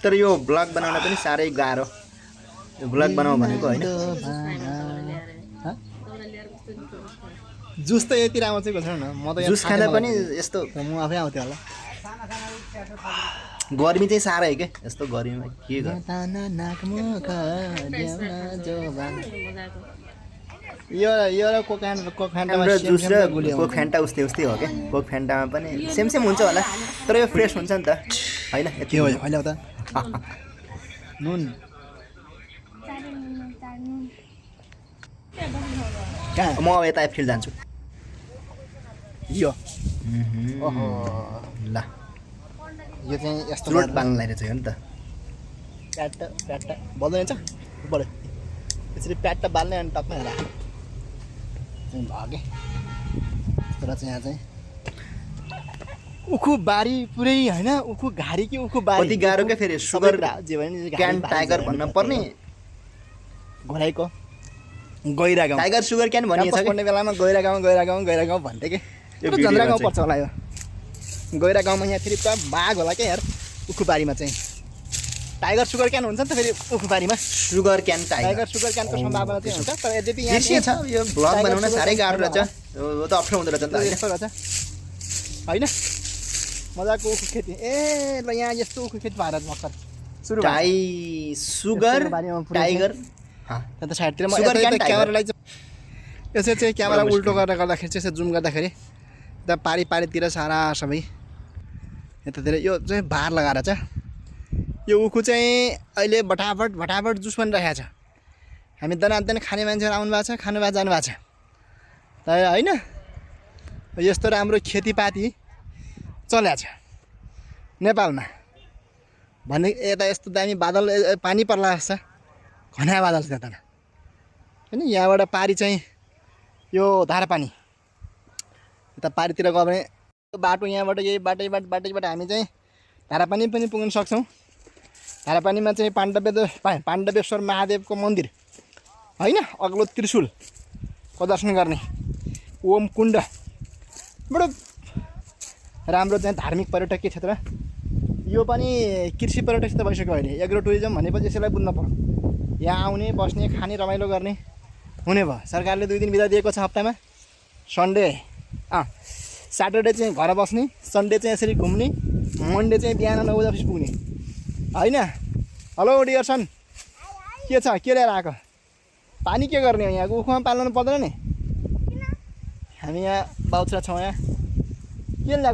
तर यो ब्लग बनाउन पनि साह्रै गाह्रो यो ब्लग बनाऊ भनेको हैन जुस त यति राम्रो चाहिँ गर्छ न म त जुस खाँदा पनि यस्तो म आफै आउँथे होला गर्मी चाहिँ साह्रै के यस्तो गर्मीमा के गर्नु यो र कोक जुस र कोक फ्यान्टा उस्तै उस्तै हो क्या कोक फ्यान्टामा पनि सेम सेम हुन्छ होला तर यो फ्रेस हुन्छ नि त हैन के हो हैन त नुन म अब यता फिल्ड जान्छु यो ओहो ल यो चाहिँ यस्तो रोड बाङ्गलाई रहेछ यो नि त प्याट्ट बल्दैन छ बढ्यो यसरी प्याट्ट बाल्ने अनि टक्कै हाला चाहिँ भागे तर चाहिँ यहाँ चाहिँ उखु बारी पुरै हैन उखु घारी कि उखु बारी कति गाह्रो क्या फेरि सुगर जे भने क्यान टाइगर भन्न पर्ने घोराइको गैरा गाउँ टाइगर सुगर क्यान भनिएको छ पढ्ने बेलामा गैरा गाउँ भन्थे के यो जन्द्रा गाउँ पर्छ होला यो गैरा गाउँमा यहाँ फेरि पुरा बाघ होला क्या यार उखुबारीमा चाहिँ टाइगर सुगर क्यान हुन्छ नि त फेरि उखुबारीमा सुगर क्यान टाइगर सुगर क्यानको सम्भावना चाहिँ हुन्छ तर यद्यपि यहाँ बिर्सिए छ यो ब्लग बनाउन साह्रै गाह्रो रहेछ यो त अप्ठ्यारो हुँदो रहेछ नि त हैन यस्तो रहेछ हैन मजाको उखु खेती ए ल यहाँ यस्तो उखु खेती भारत भर्खर सुरु सुगर टाइगर त्यता साइडतिर म सुगर क्यान क्यामेरालाई चाहिँ यसरी चाहिँ क्यामेरा उल्टो गरेर गर्दाखेरि चाहिँ यसो जुम गर्दाखेरि यता पारितिर सारा सबै यतातिर यो चाहिँ भार लगाएर छ यो उखु चाहिँ अहिले भटाभट जुस बनिरहेको छ हामी दनादन खाने मान्छेहरू आउनु भएको छ खानु भएको जानु भएको छ त होइन यस्तो राम्रो खेतीपाती चलेको छ नेपालमा भने यता यस्तो दामी बादल पानी पर्ला जस्तो घना बादल छ त्यता होइन यहाँबाट पारी चाहिँ यो धारा पानी यता पारीतिर गयो भने बाटो यहाँबाट यही बाटैबाट हामी चाहिँ धारा पानी पनि पुग्न सक्छौँ धारा पानीमा चाहिँ पाण्डवेश्वर महादेवको मन्दिर होइन अग्लो त्रिशूलको दर्शन गर्ने ओम कुण्ड बडो राम्रो चाहिँ धार्मिक पर्यटकीय क्षेत्र यो पनि कृषि पर्यटक क्षेत्र भइसक्यो अहिले एग्रो टुरिज्म भनेपछि यसैलाई बुझ्नु पर्यो यहाँ आउने बस्ने खाने रमाइलो गर्ने हुने भयो सरकारले 2 दिन बिदा दिएको छ हप्तामा सन्डे स्याटरडे चाहिँ घर बस्ने सन्डे चाहिँ यसरी घुम्ने मन्डे चाहिँ बिहान 9 बजे अफिस पुग्ने होइन हेलो डियरसन के छ के लिएर आएको पानी के गर्ने हो यहाँको उखुमा पाल्नु पर्दैन नि हामी यहाँ बाउछरा छौँ यहाँ के ल्याएको